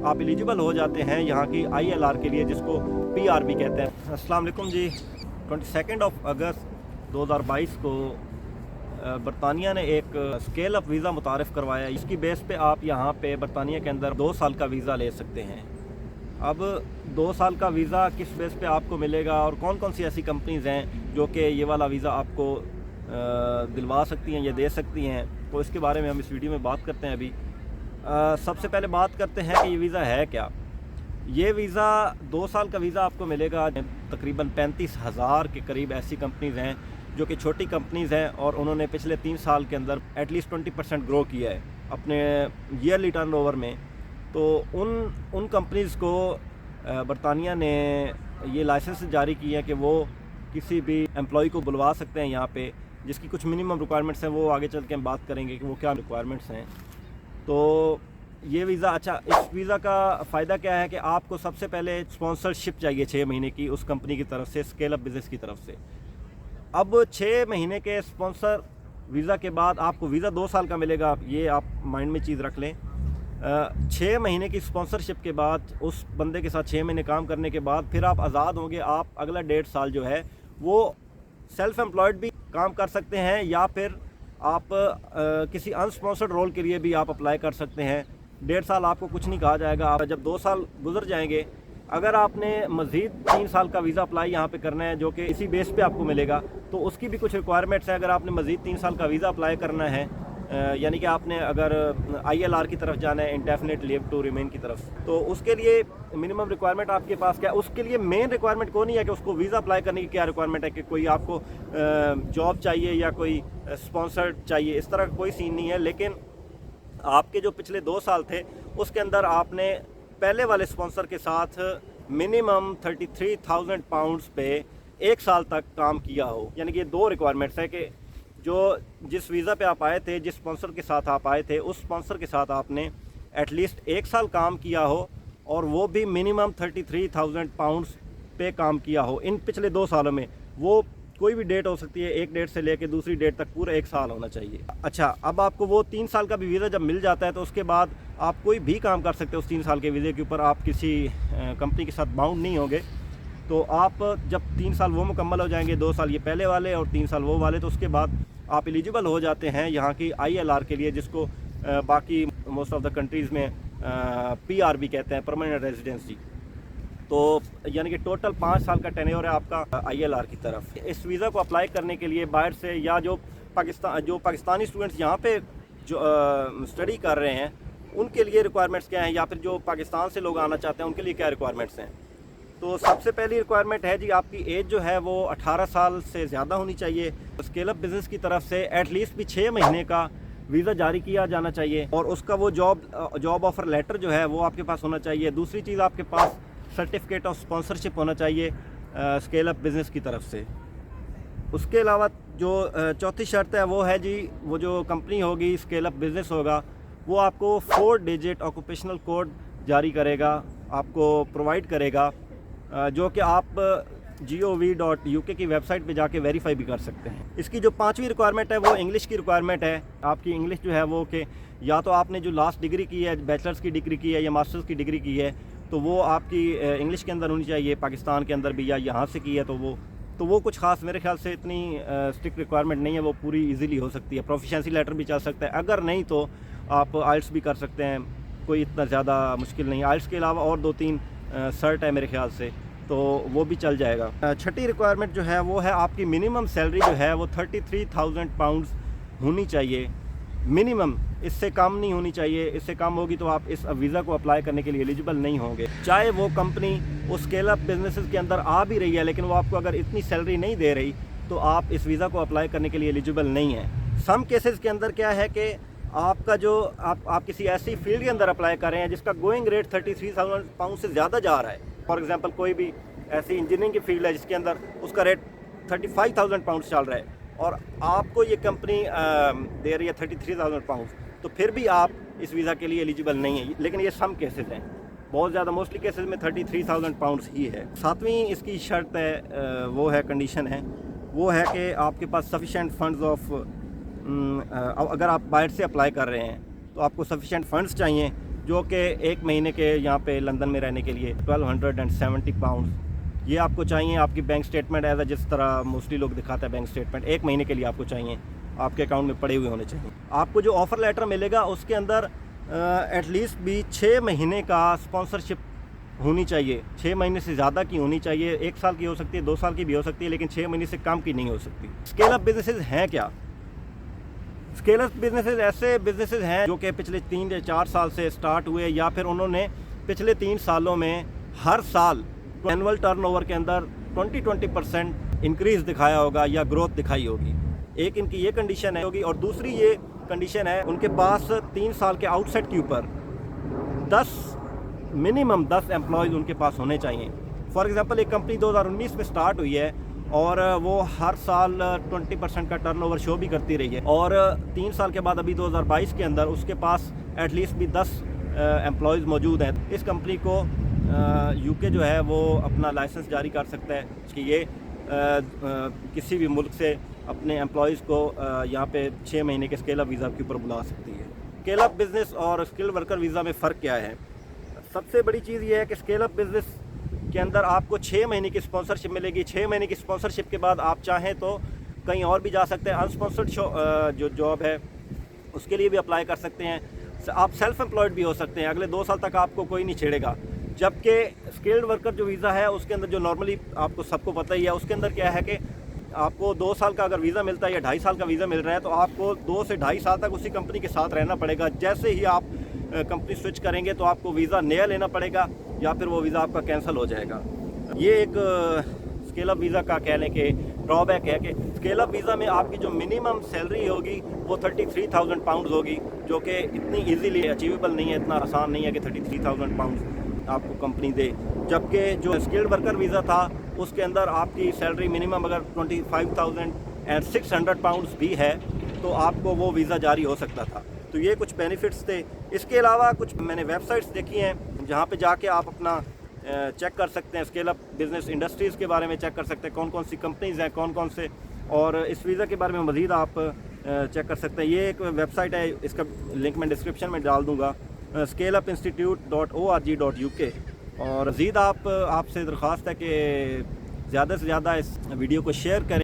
आप एलिजिबल हो जाते हैं यहाँ की ILR के लिए, जिसको PR भी कहते हैं। अस्सलाम वालेकुम जी। 22 अगस्त 2022 को बरतानिया ने एक स्केल अप वीज़ा मुतारफ़ करवाया। इसकी बेस पे आप यहाँ पे बरतानिया के अंदर 2 साल का वीज़ा ले सकते हैं। अब 2 साल का वीज़ा किस बेस पे आपको मिलेगा और कौन कौन सी ऐसी कंपनीज़ हैं जो कि ये वाला वीज़ा आपको दिलवा सकती हैं या दे सकती हैं, तो इसके बारे में हम इस वीडियो में बात करते हैं। अभी सबसे पहले बात करते हैं कि ये वीज़ा है क्या। ये वीज़ा 2 साल का वीज़ा आपको मिलेगा। तकरीबन 35,000 के करीब ऐसी कंपनीज़ हैं जो कि छोटी कंपनीज़ हैं और उन्होंने पिछले 3 साल के अंदर एटलीस्ट 20% ग्रो किया है अपने ईयरली टर्नओवर में। तो उन कंपनीज़ को बरतानिया ने ये लाइसेंस जारी किया कि वो किसी भी एम्प्लॉय को बुलवा सकते हैं यहाँ पे, जिसकी कुछ मिनिमम रिक्वायरमेंट्स हैं, वो आगे चल के हम बात करेंगे कि वो क्या रिक्वायरमेंट्स हैं। तो ये वीज़ा, अच्छा, इस वीज़ा का फ़ायदा क्या है कि आपको सबसे पहले स्पॉन्सरशिप चाहिए 6 महीने की उस कंपनी की तरफ से, स्केल अप बिज़नेस की तरफ से। अब 6 महीने के स्पॉन्सर वीज़ा के बाद आपको वीज़ा 2 साल का मिलेगा। ये आप माइंड में चीज़ रख लें। 6 महीने की स्पॉन्सरशिप के बाद उस बंदे के साथ 6 महीने काम करने के बाद फिर आप आज़ाद होंगे। आप अगला 1.5 साल जो है वो सेल्फ़ एम्प्लॉयड भी काम कर सकते हैं या फिर आप किसी अनस्पॉन्सर्ड रोल के लिए भी आप अप्लाई कर सकते हैं। 1.5 साल आपको कुछ नहीं कहा जाएगा। आप जब 2 साल गुजर जाएंगे, अगर आपने मज़ीद 3 साल का वीज़ा अप्लाई यहाँ पे करना है जो कि इसी बेस पे आपको मिलेगा, तो उसकी भी कुछ रिक्वायरमेंट्स हैं। अगर आपने मज़ीद 3 साल का वीज़ा अप्लाई करना है, यानी कि आपने अगर ILR की तरफ जाना है, इंडेफिनिट लीव टू रिमेन की तरफ, तो उसके लिए मिनिमम रिक्वायरमेंट आपके पास क्या है। उसके लिए मेन रिक्वायरमेंट को नहीं है कि उसको वीज़ा अप्लाई करने की क्या रिक्वायरमेंट है कि कोई आपको जॉब चाहिए या कोई स्पॉन्सर चाहिए, इस तरह का कोई सीन नहीं है। लेकिन आपके जो पिछले 2 साल थे उसके अंदर आपने पहले वाले स्पॉन्सर के साथ मिनिमम 33,000 पाउंड्स पे 1 साल तक काम किया हो। यानी कि ये 2 रिक्वायरमेंट्स है कि जो जिस वीज़ा पे आप आए थे, जिस स्पॉन्सर के साथ आप आए थे, उस स्पॉन्सर के साथ आपने एटलीस्ट 1 साल काम किया हो और वो भी मिनिमम 33,000 पाउंड्स पे काम किया हो इन पिछले 2 सालों में। वो कोई भी डेट हो सकती है, एक डेट से लेकर दूसरी डेट तक पूरा 1 साल होना चाहिए। अच्छा, अब आपको वो 3 साल का भी वीज़ा जब मिल जाता है तो उसके बाद आप कोई भी काम कर सकते हो उस 3 साल के वीज़े के ऊपर। आप किसी कंपनी के साथ बाउंड नहीं होंगे। तो आप जब 3 साल वो मुकम्मल हो जाएंगे, 2 साल ये पहले वाले और 3 साल वो वाले, तो उसके बाद आप एलिजिबल हो जाते हैं यहाँ की ILR के लिए, जिसको बाकी मोस्ट ऑफ द कंट्रीज़ में PR भी कहते हैं, परमानेंट रेजिडेंसी। तो यानी कि टोटल 5 साल का टेन्योर है आपका ILR की तरफ। इस वीज़ा को अप्लाई करने के लिए बाहर से या जो पाकिस्तानी स्टूडेंट्स यहाँ पे जो स्टडी कर रहे हैं उनके लिए रिक्वायरमेंट्स क्या हैं, या फिर जो पाकिस्तान से लोग आना चाहते हैं उनके लिए क्या रिक्वायरमेंट्स हैं। तो सबसे पहली रिक्वायरमेंट है जी, आपकी एज जो है वो 18 साल से ज़्यादा होनी चाहिए। स्केल अप बिज़नेस की तरफ से एटलीस्ट भी 6 महीने का वीज़ा जारी किया जाना चाहिए और उसका वो जॉब ऑफ़र लेटर जो है वो आपके पास होना चाहिए। दूसरी चीज़, आपके पास सर्टिफिकेट ऑफ स्पॉन्सरशिप होना चाहिए स्केल अप बिज़नेस की तरफ से। उसके अलावा जो चौथी शर्त है वो है जी, वो जो कंपनी होगी, स्केल अप बिज़नेस होगा, वो आपको 4 डिजिट ऑक्यूपेशनल कोड जारी करेगा, आपको प्रोवाइड करेगा, जो कि आप gov.uk की वेबसाइट पे जाके वेरीफाई भी कर सकते हैं। इसकी जो 5वीं रिक्वायरमेंट है वो इंग्लिश की रिक्वायरमेंट है। आपकी इंग्लिश जो है वो कि या तो आपने जो लास्ट डिग्री की है, बैचलर्स की डिग्री की है या मास्टर्स की डिग्री की है, तो वो आपकी इंग्लिश के अंदर होनी चाहिए, पाकिस्तान के अंदर भी, या यहाँ से की है तो वो कुछ ख़ास मेरे ख्याल से इतनी स्ट्रिक्ट रिक्वायरमेंट नहीं है, वो पूरी ईज़िली हो सकती है। प्रोफिशिएंसी लेटर भी चल सकता है, अगर नहीं तो आप IELTS भी कर सकते हैं, कोई इतना ज़्यादा मुश्किल नहीं। IELTS के अलावा और 2-3 सर्ट है मेरे ख्याल से, तो वो भी चल जाएगा। छठी रिक्वायरमेंट जो है वो है आपकी मिनिमम सैलरी जो है वो 33,000 पाउंड्स होनी चाहिए मिनिमम, इससे कम नहीं होनी चाहिए। इससे कम होगी तो आप इस वीज़ा को अप्लाई करने के लिए एलिजिबल नहीं होंगे। चाहे वो कंपनी उस स्केल अप बिजनेसेस के अंदर आ भी रही है, लेकिन वो आपको अगर इतनी सैलरी नहीं दे रही तो आप इस वीज़ा को अप्लाई करने के लिए एलिजिबल नहीं है। सम केसेस के अंदर क्या है कि आपका जो आप किसी ऐसी फील्ड के अंदर अप्लाई कर रहे हैं जिसका गोइंग रेट 33,000 पाउंड से ज़्यादा जा रहा है। फॉर एग्जांपल कोई भी ऐसी इंजीनियरिंग की फील्ड है जिसके अंदर उसका रेट 35,000 पाउंड चल रहा है और आपको ये कंपनी दे रही है 33,000 पाउंड, तो फिर भी आप इस वीज़ा के लिए एलिजिबल नहीं है। लेकिन ये सम केसेस हैं, बहुत ज़्यादा मोस्टली केसेस में 33,000 पाउंड्स ही है। 7वीं इसकी शर्त है, वो है कंडीशन है, वो है कि आपके पास सफिशेंट फंड्स अगर आप बाहर से अप्लाई कर रहे हैं तो आपको सफिशेंट फंड्स चाहिए जो कि 1 महीने के यहाँ पे लंदन में रहने के लिए 1270 पाउंड ये आपको चाहिए। आपकी बैंक स्टेटमेंट एज जिस तरह मोस्टली लोग दिखाते हैं बैंक स्टेटमेंट 1 महीने के लिए आपको चाहिए, आपके अकाउंट में पड़े हुए होने चाहिए। आपको जो ऑफ़र लेटर मिलेगा उसके अंदर एटलीस्ट भी 6 महीने का स्पॉन्सरशिप होनी चाहिए। 6 महीने से ज़्यादा की होनी चाहिए। 1 साल की हो सकती है, 2 साल की भी हो सकती है, लेकिन 6 महीने से कम की नहीं हो सकती। स्केल अप बिजनेसेस हैं क्या? स्केल अप बिजनेसेस ऐसे बिजनेसेस हैं जो कि पिछले 3 या 4 साल से स्टार्ट हुए, या फिर उन्होंने पिछले 3 सालों में हर साल एनुअल टर्नओवर के अंदर 20% इंक्रीज़ दिखाया होगा या ग्रोथ दिखाई होगी। एक इनकी ये कंडीशन है होगी, और दूसरी ये कंडीशन है उनके पास 3 साल के आउटसेट के ऊपर मिनिमम 10 एम्प्लॉयज़ उनके पास होने चाहिए। फॉर एग्ज़ाम्पल एक कंपनी 2019 में स्टार्ट हुई है और वो हर साल 20% का टर्नओवर शो भी करती रही है, और 3 साल के बाद अभी 2022 के अंदर उसके पास एटलीस्ट भी 10 एम्प्लॉयज़ मौजूद हैं। इस कंपनी को यूके जो है वो अपना लाइसेंस जारी कर सकता है कि ये किसी भी मुल्क से अपने एम्प्लॉयज़ को यहाँ पे 6 महीने के स्केल अप वीज़ा के ऊपर बुला सकती है। स्केल अप बिज़नेस और स्किल्ड वर्कर वीज़ा में फ़र्क क्या है? सबसे बड़ी चीज़ ये है कि स्केल अप बिज़नेस के अंदर आपको 6 महीने की स्पॉन्सरशिप मिलेगी। 6 महीने की स्पॉन्सरशिप के बाद आप चाहें तो कहीं और भी जा सकते हैं। अनस्पॉन्सर्ड जो जॉब है उसके लिए भी अप्लाई कर सकते हैं। आप सेल्फ एम्प्लॉयड भी हो सकते हैं। अगले 2 साल तक आपको कोई नहीं छेड़ेगा। जबकि स्किल्ड वर्कर जो वीज़ा है उसके अंदर जो नॉर्मली आपको सबको पता ही है, उसके अंदर क्या है कि आपको 2 साल का अगर वीज़ा मिलता है या 2.5 साल का वीज़ा मिल रहा है तो आपको 2 से 2.5 साल तक उसी कंपनी के साथ रहना पड़ेगा। जैसे ही आप कंपनी स्विच करेंगे तो आपको वीज़ा नया लेना पड़ेगा या फिर वो वीज़ा आपका कैंसिल हो जाएगा। ये एक स्केल अप वीज़ा का कह लें कि ड्रॉबैक है कि स्केल अप वीज़ा में आपकी जो मिनिमम सैलरी होगी वो 33,000 पाउंड होगी, जो कि इतनी इजीली अचीवेबल नहीं है, इतना आसान नहीं है कि 33,000 पाउंड आपको कंपनी दे। जबकि जो स्किल्ड वर्कर वीज़ा था उसके अंदर आपकी सैलरी मिनिमम अगर 25,600 पाउंड्स भी है तो आपको वो वीज़ा जारी हो सकता था। तो ये कुछ बेनिफिट्स थे। इसके अलावा कुछ मैंने वेबसाइट्स देखी हैं जहाँ पे जाके आप अपना चेक कर सकते हैं, स्केल अप बिज़नेस इंडस्ट्रीज़ के बारे में चेक कर सकते हैं, कौन कौन सी कंपनीज़ हैं, कौन कौन से, और इस वीज़ा के बारे में मज़ीद आप चेक कर सकते हैं। ये एक वेबसाइट है, इसका लिंक मैं डिस्क्रिप्शन में डाल दूँगा, scaleupinstitute.org.uk। और मज़ीद आपसे दरख्वास्त है कि ज़्यादा से ज़्यादा इस वीडियो को शेयर करें।